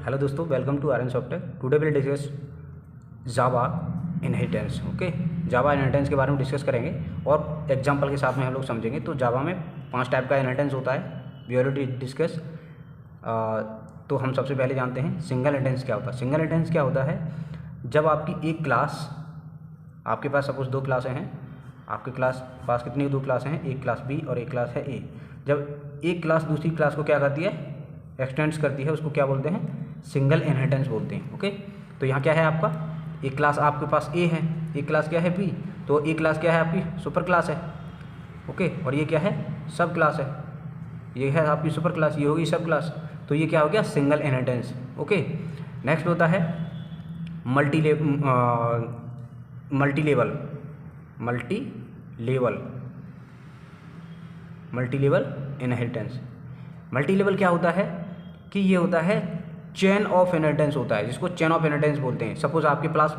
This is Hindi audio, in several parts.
हेलो दोस्तों, welcome to Aryan software. Today will discuss Java inheritance. Okay, Java inheritance के बारे में डिस्कस करेंगे और एग्जांपल के साथ में हम लोग समझेंगे। तो जावा में 5 टाइप का इनहेरिटेंस होता है, वी ऑलरेडी डिस्कस। तो हम सबसे पहले जानते हैं सिंगल इनहेरिटेंस क्या होता है। सिंगल इनहेरिटेंस क्या होता है, जब आपकी एक क्लास, आपके पास सपोज 2 क्लासें हैं, आपके क्लास पास कितनी 2 क्लासें हैं, एक क्लास बी और एक क्लास है ए। जब एक क्लास दूसरी क्लास को क्या करती है, एक्सटेंड्स करती है, उसको क्या बोलते हैं, सिंगल इनहेरिटेंस बोलते हैं। ओके, तो यहाँ क्या है आपका, एक क्लास आपके पास ए है, एक क्लास क्या है बी, तो एक क्लास क्या है आपकी सुपर क्लास है। ओके, और ये क्या है, सब क्लास है, ये है आपकी सुपर क्लास, ये होगी सब क्लास। तो ये क्या हो गया, सिंगल इनहेरिटेंस। ओके, नेक्स्ट होता है multi level inheritance. Multi level क्या होता है कि ये होता है चेन ऑफ इनहेरिटेंस होता है, जिसको चेन ऑफ इनहेरिटेंस बोलते हैं। सपोज आपके पास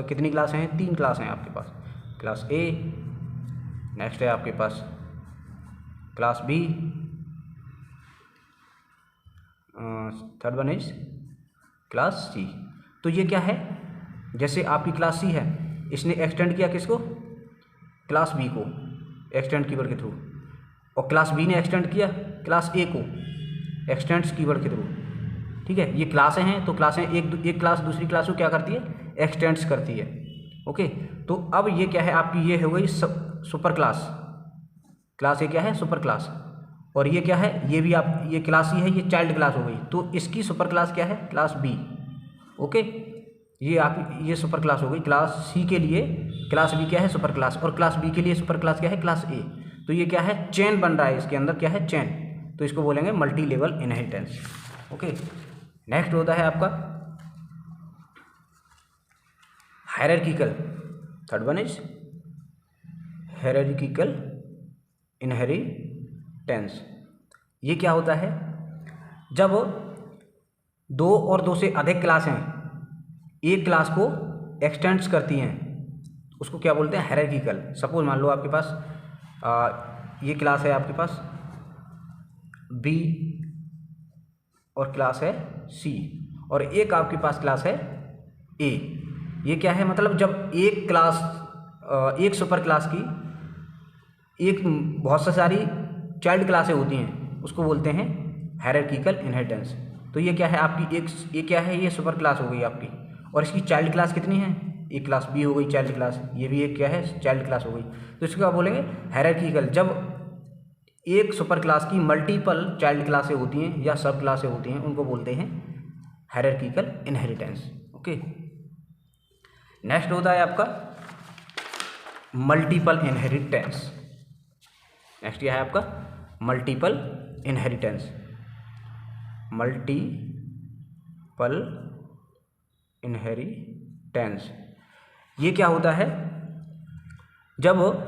कितनी क्लासें हैं, 3 क्लासें हैं आपके पास। क्लास ए, नेक्स्ट है आपके पास class B, third one is class C. तो ये क्या है, जैसे आपकी क्लास सी है, इसने एक्सटेंड किया किसको, क्लास बी को, एक्सटेंड कीवर्ड के थ्रू, और क्लास बी ने एक्सटेंड किया क्लास ए को, एक्सटेंड्स कीवर्ड के थ्रू। ठीक है, ये क्लासें हैं, तो क्लासें एक क्लास दूसरी क्लास को क्या करती है, एक्सटेंड्स करती है। ओके, तो अब ये क्या है आपकी, ये हो गई सुपर क्लास। क्लास ए क्या है, सुपर क्लास, और ये क्या है, ये भी आप, ये क्लास ही है, ये चाइल्ड क्लास हो गई। तो इसकी सुपर क्लास क्या है, क्लास बी। ओके, ये आप, ये सुपर क्लास हो गई। क्लास सी के लिए क्लास बी क्या है, सुपर क्लास, और क्लास बी के लिए सुपर क्लास क्या है, क्लास ए। तो ये क्या है, चेन बन रहा है, इसके अंदर क्या है, चेन। तो इसको बोलेंगे multi level inheritance. Okay, next होता है आपका hierarchical. Third one is hierarchical inheritance. ये क्या होता है, जब 2 और 2 से अधिक क्लासें एक क्लास को एक्सटेंड्स करती हैं, उसको क्या बोलते हैं, हायरार्किकल। सपोज मान लो आपके पास ये क्लास है आपके पास बी और क्लास है सी, और एक आपके पास क्लास है ए। ये क्या है, मतलब जब एक क्लास, एक सुपर क्लास की एक बहुत सा सारी चाइल्ड क्लासें होती हैं, उसको बोलते हैं हायरार्किकल इनहेरिटेंस। तो ये क्या है आपकी, ये क्या है, ये सुपर क्लास हो गई आपकी, और इसकी चाइल्ड क्लास कितनी है, एक क्लास बी हो गई चाइल्ड क्लास, ये भी एक क्या है, चाइल्ड क्लास हो गई। तो इसको क्या बोलेंगे, हायरार्किकल। जब एक सुपर क्लास की मल्टीपल चाइल्ड क्लासें होती हैं या सब क्लासें होती हैं, उनको बोलते हैं हायरार्किकल इनहेरिटेंस। ओके, नेक्स्ट होता है आपका मल्टीपल इनहेरिटेंस। नेक्स्ट यह है आपका मल्टीपल इनहेरिटेंस। मल्टीपल इनहेरिटेंस ये क्या होता है, जब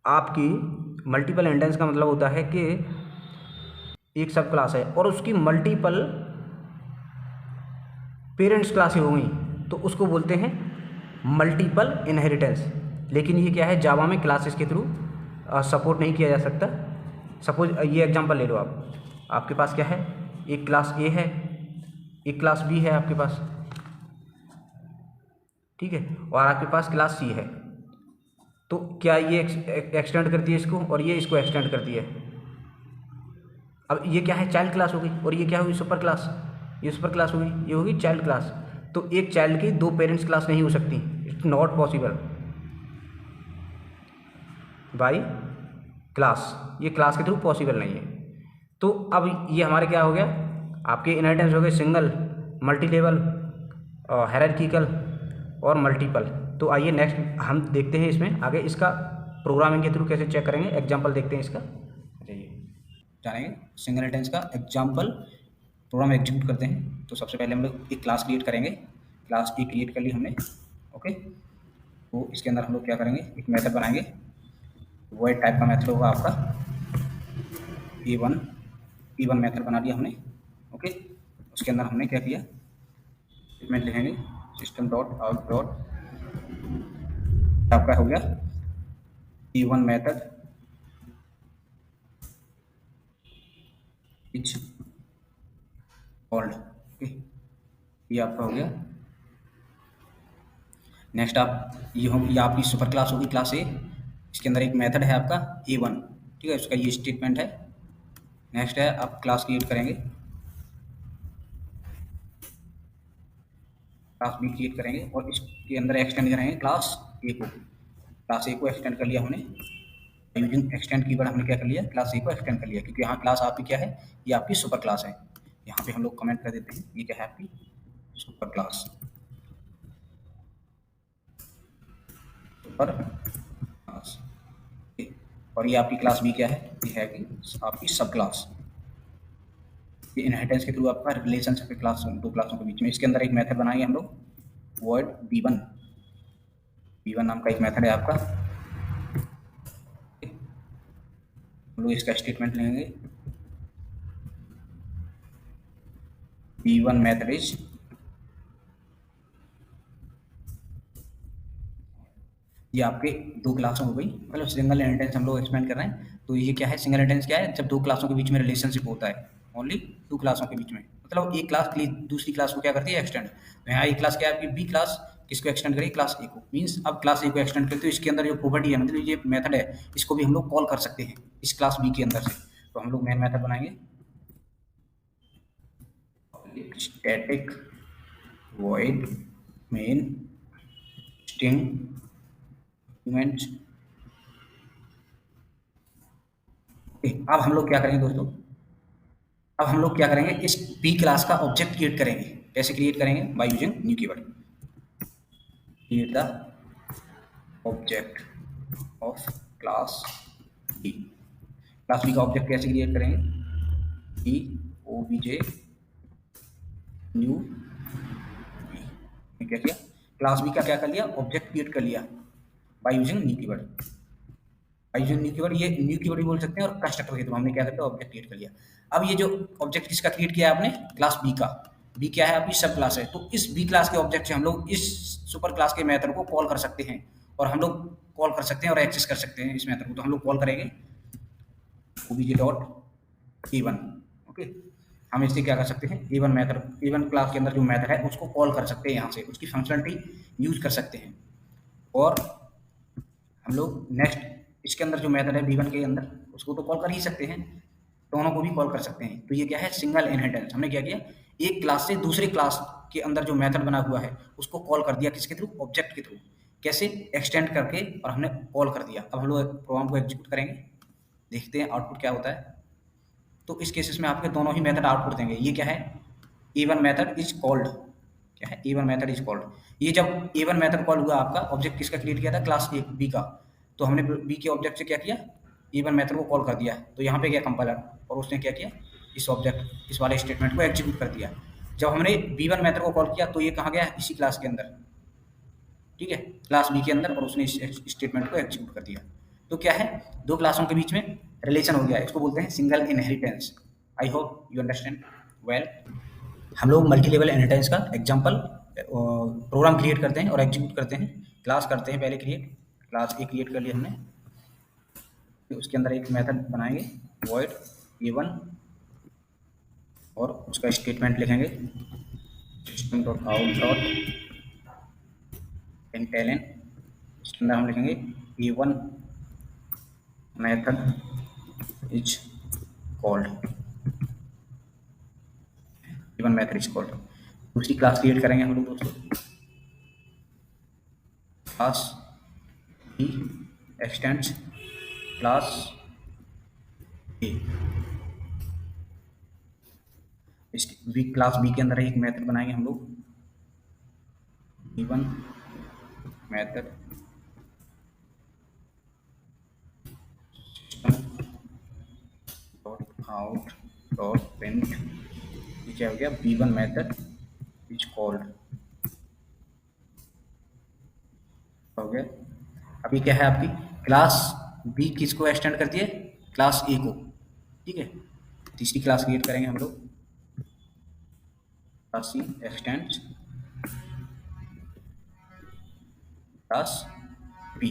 आपकी मल्टीपल इनहेरिटेंस का मतलब होता है कि एक सब क्लास है और उसकी मल्टीपल पेरेंट्स क्लासें हो गई, तो उसको बोलते हैं मल्टीपल इनहेरिटेंस। लेकिन ये क्या है, जावा में क्लासेस के थ्रू सपोर्ट नहीं किया जा सकता। सपोज ये एग्जांपल ले लो आप, आपके पास क्या है, एक क्लास ए है, एक क्लास बी है आपके पास, ठीक है, और आपके पास क्लास सी है। तो क्या ये एक्सटेंड करती है इसको, और ये इसको एक्सटेंड करती है। अब ये क्या है, चाइल्ड क्लास हो गई, और ये क्या होगी, सुपर क्लास, ये सुपर क्लास हो गई, ये होगी चाइल्ड क्लास। तो एक चाइल्ड की 2 पेरेंट्स क्लास नहीं हो सकती, it's not possible by class, ये क्लास के थ्रू पॉसिबल नहीं है। तो अब ये हमारे क्या हो गया, आपके इनहेरिटेंस हो गए सिंगल, मल्टी लेवल, हायरार्किकल और मल्टीपल। तो आइए नेक्स्ट हम देखते हैं इसमें आगे, इसका प्रोग्रामिंग के थ्रू कैसे चेक करेंगे, एग्जांपल देखते हैं इसका। जानेंगे सिंगल इनहेरिटेंस का एग्जांपल, प्रोग्राम एग्जीक्यूट करते हैं। तो सबसे पहले हम लोग एक क्लास क्रिएट करेंगे, क्लास ए क्रिएट कर ली हमने। ओके, तो इसके अंदर हम लोग क्या करेंगे, एक मेथड बनाएंगे, वॉइड टाइप का मेथड होगा आपका, E1 मेथड बना दिया हमने। ओके, उसके अंदर हमने क्या किया, स्टेटमेंट लिखेंगे, सिस्टम डॉट आउट डॉट, आपका हो गया E1 method which called. Okay, ये आपका हो गया। नेक्स्ट आप ये आपकी सुपर क्लास होगी क्लास ए। इसके अंदर एक मेथड है आपका A1, ठीक है, उसका ये स्टेटमेंट है। नेक्स्ट है आप क्लास क्रिएट करेंगे, क्लास बी क्रिएट करेंगे और इसके अंदर एक्सटेंड करेंगे क्लास ए को। क्लास ए को एक्सटेंड कर लिया हमने, यूजिंग एक्सटेंड कीवर्ड हमने क्या कर लिया, क्लास ए को एक्सटेंड कर लिया, क्योंकि यहाँ क्लास आपकी क्या है, ये आपकी सुपर क्लास है। यहाँ पे हम लोग कमेंट कर देते हैं, ये क्या है आपकी सुपर क्लास, सुपर क्लास। और ये आपकी क्लास बी क्या है, ये है कि आपकी सब क्लास। ये इनहेरिटेंस के थ्रू आपका रिलेशनशिप है क्लास, दो क्लासों के बीच में। इसके अंदर एक मेथड बनाएंगे हम लोग, वर्ड b1 नाम का एक मेथड है आपका। हम लोग इसका स्टेटमेंट लेंगे, b1 मेथड इज, ये आपके दो क्लासों हो गई, मतलब सिंगल इनहेरिटेंस हम लोग एक्सप्लेन कर रहे हैं। तो ये क्या है, सिंगल इनहेरिटेंस क्या है, जब दो क्लासों के बीच में रिलेशनशिप होता है, ओनली दो क्लासों के बीच में, मतलब एक क्लास दूसरी क्लास को क्या करती है, एक्सटेंड। तो यहाँ एक क्लास क्या है आपकी बी क्लास, किसको एक्सटेंड करेगी, क्लास ए को। मीन्स अब क्लास ए को एक्सटेंड करते हो, इसके अंदर जो प्रॉपर्टी है, मतलब ये मेथड है, इसको भी हम लोग कॉल कर सकते हैं इस क्लास बी के अंदर से। तो हम लोग मेन मेथड बनाएंगे, static void main string event. अब हम लोग क्या करेंगे दोस्तों, अब हम लोग क्या करेंगे, इस बी क्लास का ऑब्जेक्ट क्रिएट करेंगे। कैसे क्रिएट करेंगे, by using new keyword, create the object of class B. Class B का ऑब्जेक्ट कैसे क्रिएट करेंगे, बी ओबीजे न्यू बी। क्या किया, क्लास बी का क्या कर लिया, ऑब्जेक्ट क्रिएट कर लिया bye using new keyword. Bye using new keyword, ये न्यू कीवर्ड भी बोल सकते हैं, और कंस्ट्रक्टर के थ्रू हमने क्या करता है, ऑब्जेक्ट क्रिएट कर लिया। अब ये जो ऑब्जेक्ट किसका क्रिएट किया है आपने, क्लास बी का। बी क्या है आपकी सब क्लास है, तो इस बी क्लास के ऑब्जेक्ट से हम लोग इस सुपर क्लास के मेथड को कॉल कर सकते हैं, और हम लोग कॉल कर सकते हैं और एक्सेस कर सकते हैं इस मेथड को। तो हम लोग कॉल करेंगे obj डॉट a1। ओके, हम इससे क्या कर सकते हैं, a1 मेथड, a1 क्लास के अंदर जो मेथड है उसको कॉल कर सकते हैं, यहाँ से उसकी फंक्शनलिटी यूज कर सकते हैं। और हम लोग नेक्स्ट इसके अंदर जो मेथड है b1 के अंदर, उसको तो कॉल कर ही सकते हैं, दोनों को भी कॉल कर सकते हैं। तो ये क्या है, सिंगल इनहेरिटेंस। हमने क्या किया, एक क्लास से दूसरे क्लास के अंदर जो मेथड बना हुआ है उसको कॉल कर दिया, किसके थ्रू, ऑब्जेक्ट के थ्रू। कैसे, एक्सटेंड करके, और हमने कॉल कर दिया। अब हम लोग प्रोग्राम को एग्जीक्यूट करेंगे, देखते हैं आउटपुट क्या होता है। तो इस केसेस में आपके दोनों ही मेथड आउटपुट देंगे। ये क्या है, A1 मेथड इज कॉल्ड, क्या है, A1 मेथड इज कॉल्ड। ये जब A1 मेथड कॉल हुआ आपका, ऑब्जेक्ट किसका क्रिएट किया था, क्लास ए बी का। तो हमने बी के ऑब्जेक्ट से क्या किया, A1 मेथड को कॉल कर दिया। तो यहाँ पे गया कंपाइलर, और उसने क्या किया, इस ऑब्जेक्ट, इस वाले स्टेटमेंट को एग्जीक्यूट कर दिया। जब हमने B1 मेथड को कॉल किया तो ये कहाँ गया, इसी क्लास के अंदर, ठीक है, क्लास बी के अंदर, और उसने इस स्टेटमेंट को एग्जीक्यूट कर दिया। तो क्या है, दो क्लासों के बीच में रिलेशन हो गया, इसको बोलते हैं single inheritance. I hope you understand well. हम लोग मल्टी लेवल इनहेरिटेंस का एग्जांपल प्रोग्राम क्रिएट करते हैं और एग्जीक्यूट करते हैं। क्लास करते हैं पहले क्रिएट, क्लास ए क्रिएट कर लिया हमने, फिर उसके अंदर एक मेथड बनाएंगे वॉइड a1, और उसका स्टेटमेंट लिखेंगे system dot out dot println। इसके अंदर हम लिखेंगे a1 method is called, a1 method is called. दूसरी क्लास क्रिएट करेंगे हम लोग दोस्तों, class B extends class A. इस बी क्लास बी के अंदर एक मेथड बनाएंगे हम लोग, a1 method dot out dot print, ये क्या हो गया, b1 मेथड इज कॉल्ड, हो गया। अभी क्या है आपकी क्लास बी किसको एक्सटेंड करती है, क्लास ए को, ठीक है। तीसरी क्लास क्रिएट करेंगे हम लोग, class C extend class B.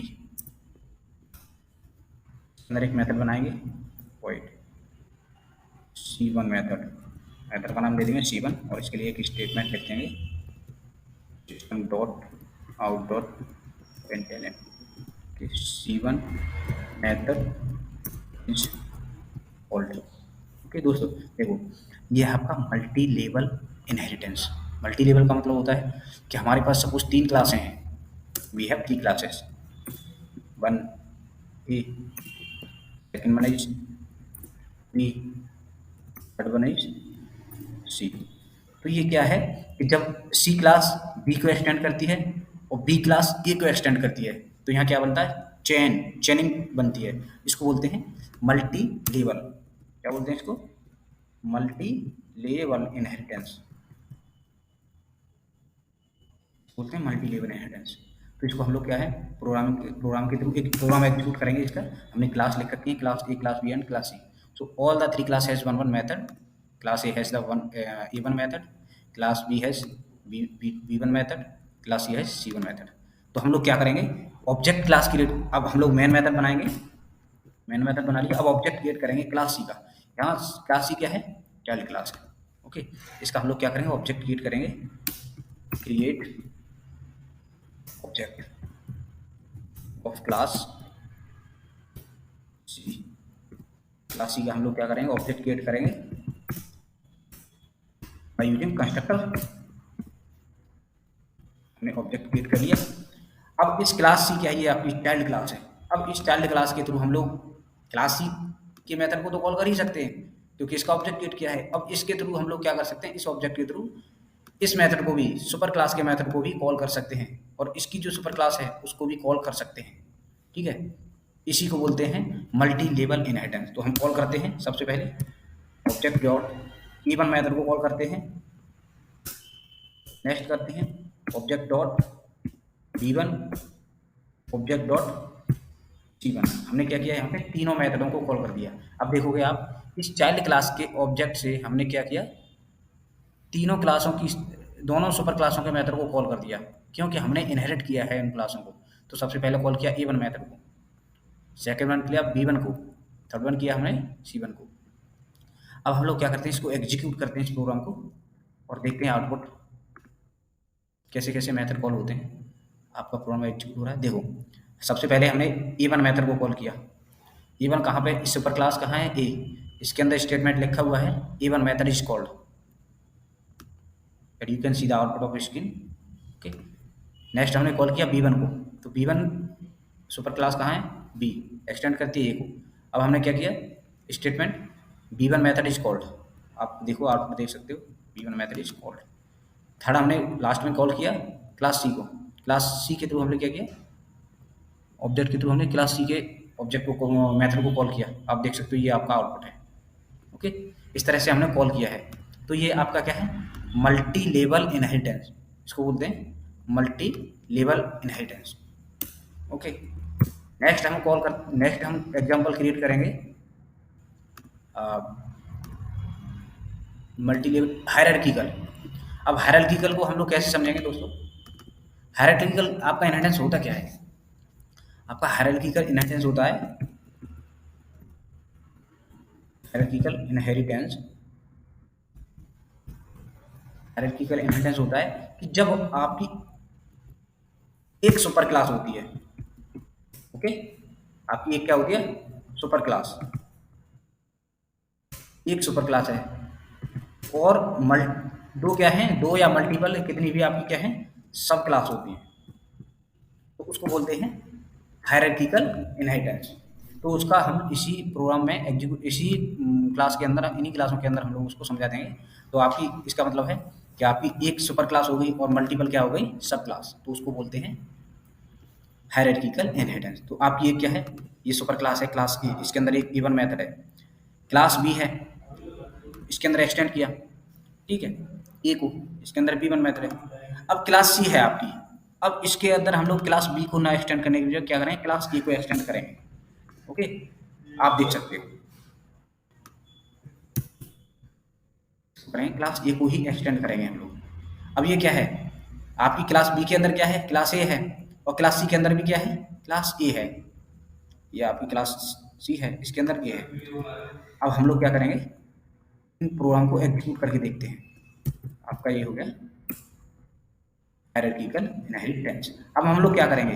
अंदर एक मेथड बनाएंगे वॉइड c1 मेथड मेथड का नाम दे देंगे C1 और इसके लिए एक स्टेटमेंट लिख देंगे system dot out dot println कि C1 method is called. Okay दोस्तों, देखो ये है आपका multi level inheritance. Multi level का मतलब होता है कि हमारे पास सपोज 3 क्लासें हैं, we have 3 classes, one A, second one is B, third one is C. तो ये क्या है कि जब सी क्लास बी को एक्सटेंड करती है और बी क्लास ए को एक्सटेंड करती है तो यहाँ क्या बनता है, चेनिंग बनती है। इसको बोलते हैं मल्टी लेवल, क्या बोलते हैं इसको, मल्टी लेवल इनहेरिटेंस बोलते हैं, मल्टी लेवल इनहेरिटेंस। तो इसको हम लोग क्या है प्रोग्राम के थ्रू एक प्रोग्राम एग्जीक्यूट करेंगे। इसका हमने क्लास लिख रखी है, class A, class B and class C. So all the 3 class has one method, class A has the A1 method, class B has B1 method, class C has C1 method. तो हम लोग क्या करेंगे, ऑब्जेक्ट क्लास क्रिएट, अब हम लोग मेन मेथड बनाएंगे, मेन मेथड बना लिया, अब ऑब्जेक्ट क्रिएट करेंगे क्लास सी का। यहाँ क्लास सी क्या है, चाइल्ड क्लास है। ओके, इसका हम लोग क्या करेंगे, ऑब्जेक्ट क्रिएट करेंगे, create object of class C. Class C का हम लोग क्या करेंगे, ऑब्जेक्ट क्रिएट करेंगे बाय यूजिंग कंस्ट्रक्टर। हमने ऑब्जेक्ट क्रिएट कर लिया। अब इस क्लास सी क्या है, ये आपकी चाइल्ड क्लास है। अब इस चाइल्ड क्लास के थ्रू हम लोग क्लास सी के मेथड को तो कॉल कर ही सकते हैं क्योंकि इसका ऑब्जेक्ट क्रिएट किया है। अब इसके थ्रू हम लोग क्या कर सकते हैं, इस ऑब्जेक्ट के थ्रू इस मेथड को भी, सुपर क्लास के मेथड को भी कॉल कर सकते हैं और इसकी जो सुपर क्लास है उसको भी कॉल कर सकते हैं। ठीक है, इसी को बोलते हैं मल्टी लेवल इनहेरिटेंस। तो हम कॉल करते हैं सबसे पहले ऑब्जेक्ट डॉट E1 मेथड को कॉल करते हैं, नेक्स्ट करते हैं object dot B1, object dot C1। हमने क्या किया, यहाँ पे तीनों मेथडों को कॉल कर दिया। अब देखोगे आप इस चाइल्ड क्लास के ऑब्जेक्ट से हमने क्या किया, तीनों क्लासों की, दोनों सुपर क्लासों के मेथड को कॉल कर दिया क्योंकि हमने इनहेरिट किया है इन क्लासों को। तो सबसे पहले कॉल किया A1 मेथड को, सेकेंड वन किया B1 को, थर्ड वन किया हमने C1 को। अब हम लोग क्या करते हैं, इसको एग्जीक्यूट करते हैं इस प्रोग्राम को और देखते हैं आउटपुट कैसे कैसे मेथड कॉल होते हैं। आपका प्रोग्राम एग्जीक्यूट हो रहा है, देखो सबसे पहले हमने E1 मेथड को कॉल किया। E1 कहाँ पे, इस सुपर क्लास कहाँ है, A, इसके अंदर स्टेटमेंट लिखा हुआ है E1 method is called, you can see the output of screen. Okay, next हमने कॉल किया B1 को, तो B1 सुपर क्लास कहाँ है, B, एक्सटेंड करती है A को। अब हमने क्या किया, statement B1 method is called, आप देखो आउटपुट देख सकते हो, B1 method is called. Third हमने लास्ट में कॉल किया क्लास सी को, क्लास सी के थ्रू हमने क्या किया, ऑब्जेक्ट के थ्रू हमने क्लास सी के ऑब्जेक्ट को मेथड को कॉल किया। आप देख सकते हो ये आपका आउटपुट है। ओके, इस तरह से हमने कॉल किया है। तो ये आपका क्या है, मल्टी लेवल इनहेरिटेंस, इसको बोलते हैं multi level inheritance. Okay, next हम एग्जांपल क्रिएट करेंगे मल्टी लेवल हायरार्किकल। अब हायरार्किकल को हम लोग कैसे समझेंगे दोस्तों, हायरार्किकल आपका इनहेरिटेंस होता क्या है, आपका हायरार्किकल इनहेरिटेंस होता है, हायरार्किकल इनहेरिटेंस होता है कि जब आपकी एक सुपर क्लास होती है। ओके, आपकी एक क्या होती है, सुपर क्लास, एक सुपर क्लास है और दो क्या है, दो या मल्टीपल कितनी भी आपकी क्या है सब क्लास होती है, तो उसको बोलते हैं हायरार्किकल इनहेरिटेंस। तो उसका हम इसी प्रोग्राम में एग्जीक्यूट, इसी क्लास के अंदर, इन्हीं क्लासों के अंदर हम लोग उसको समझा देंगे। तो आपकी इसका मतलब है कि आपकी एक सुपर क्लास हो गई और मल्टीपल क्या हो गई, सब क्लास, तो उसको बोलते हैं हायरार्किकल इनहेरिटेंस। तो आपकी एक क्या है, ये सुपर क्लास है क्लास ए, इसके अंदर एक E1 मेथड है, क्लास बी है, इसके अंदर एक्सटेंड किया, ठीक है, ए को, इसके अंदर B1 मेथड है। अब क्लास सी है आपकी, अब इसके अंदर हम लोग क्लास बी को ना एक्सटेंड करने के लिए क्या करें, क्लास ए को एक्सटेंड करेंगे। ओके, आप देख सकते हो क्लास ए को ही एक्सटेंड करेंगे हम लोग। अब ये क्या है, आपकी क्लास बी के अंदर क्या है, क्लास ए है, और क्लास सी के अंदर भी क्या है, क्लास ए है। ये आपकी क्लास सी है, इसके अंदर ए है। अब हम लोग क्या करेंगे, इन प्रोग्राम को एग्जीक्यूट करके देखते हैं। आपका ये हो गया हायरार्किकल इनहेरिटेंस। अब हम लोग क्या करेंगे,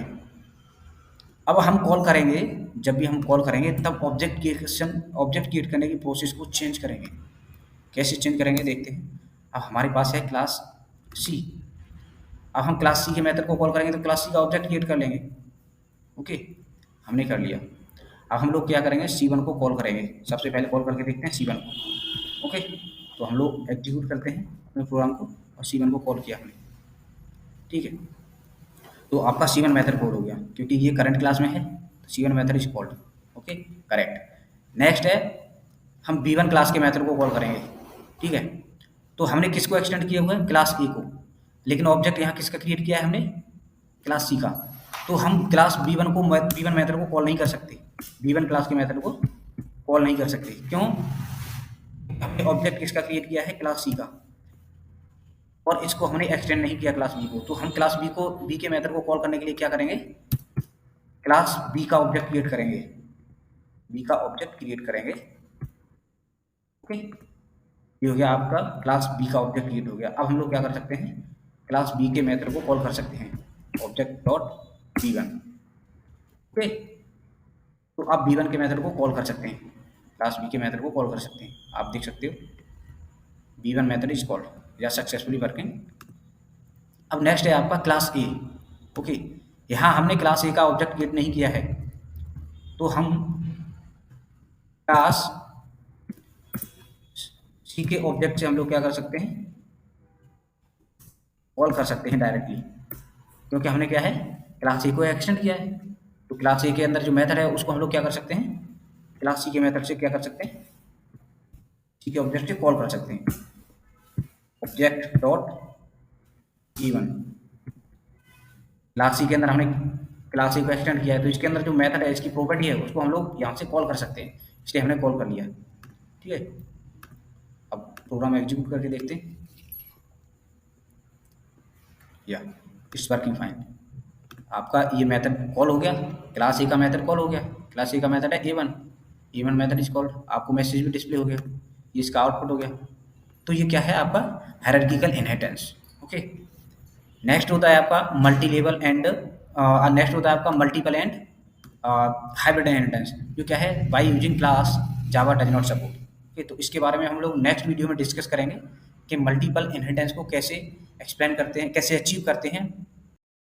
अब हम कॉल करेंगे, जब भी हम कॉल करेंगे तब ऑब्जेक्ट क्रिएट करने की प्रोसेस को चेंज करेंगे। कैसे चेंज करेंगे देखते हैं। अब हमारे पास है क्लास सी, अब हम क्लास सी के मेथड को कॉल करेंगे तो क्लास सी का ऑब्जेक्ट क्रिएट कर लेंगे। ओके, हमने कर लिया। अब हम लोग क्या करेंगे, C1 को कॉल करेंगे। सबसे पहले कॉल करके देखते हैं C1 को। ओके, तो हम लोग एग्जीक्यूट करते हैं अपने प्रोग्राम को और C1 को कॉल किया हमने। ठीक है, तो आपका C1 मेथड कॉल हो गया क्योंकि ये करंट क्लास में है, तो C1 method is called. Okay, correct. Next है हम B1 क्लास के मेथड को कॉल करेंगे। ठीक है, तो हमने किसको एक्सटेंड किया हुआ है, क्लास A को, लेकिन ऑब्जेक्ट यहाँ किसका क्रिएट किया है हमने, क्लास C का। तो हम क्लास B1 मेथड को कॉल नहीं कर सकते, B1 क्लास के मेथड को कॉल नहीं कर सकते। क्यों, हमने ऑब्जेक्ट किसका क्रिएट किया है, क्लास C का, और इसको हमने एक्सटेंड नहीं किया क्लास B को। तो हम क्लास B के मेथड को कॉल करने के लिए क्या करेंगे, क्लास B का ऑब्जेक्ट क्रिएट करेंगे, B का ऑब्जेक्ट क्रिएट करेंगे। ओके, ये हो गया आपका क्लास B का ऑब्जेक्ट क्रिएट हो गया। अब हम लोग क्या कर सकते हैं, क्लास B के मेथड को कॉल कर सकते हैं, ऑब्जेक्ट डॉट B1। ओके, तो आप B1 के मेथड को कॉल कर सकते हैं, क्लास B के मेथड को कॉल कर सकते हैं। आप देख सकते हो B1 मेथड इज कॉल्ड, या सक्सेसफुली वर्किंग। अब नेक्स्ट है आपका क्लास A। ओके, यहाँ हमने क्लास A का ऑब्जेक्ट क्रिएट नहीं किया है, तो हम क्लास C के ऑब्जेक्ट से हम लोग क्या कर सकते हैं, कॉल कर सकते हैं डायरेक्टली, क्योंकि हमने क्या है, क्लास A को एक्सटेंड किया है। तो क्लास A के अंदर जो मेथड है उसको हम लोग क्या कर सकते हैं, क्लास C के मेथड से क्या कर सकते हैं, C के ऑब्जेक्ट से कॉल कर सकते हैं, object dot E1। Class C के अंदर हमने क्लास A को एक्सटेंड किया है, तो इसके अंदर जो मेथड है, इसकी प्रॉपर्टी है, उसको हम लोग यहाँ से कॉल कर सकते हैं, इसलिए हमने कॉल कर लिया। ठीक है, अब प्रोग्राम एग्जीक्यूट करके देखते हैं। या इट्स वर्किंग फाइन। आपका ये मेथड कॉल हो गया, क्लास A का मेथड कॉल हो गया, क्लास A का मेथड है A1 मेथड इज कॉल्ड। आपको मैसेज भी डिस्प्ले हो गया, ये इसका आउटपुट हो गया। तो ये क्या है आपका हायरार्किकल इनहेरिटेंस। ओके, नेक्स्ट होता है आपका मल्टी लेवल एंड नेक्स्ट होता है आपका मल्टीपल एंड हाइब्रिड इनहेरिटेंस, जो क्या है, by using class Java does not support. Okay, तो इसके बारे में हम लोग नेक्स्ट वीडियो में डिस्कस करेंगे कि मल्टीपल इनहेरिटेंस को कैसे एक्सप्लेन करते हैं, कैसे अचीव करते हैं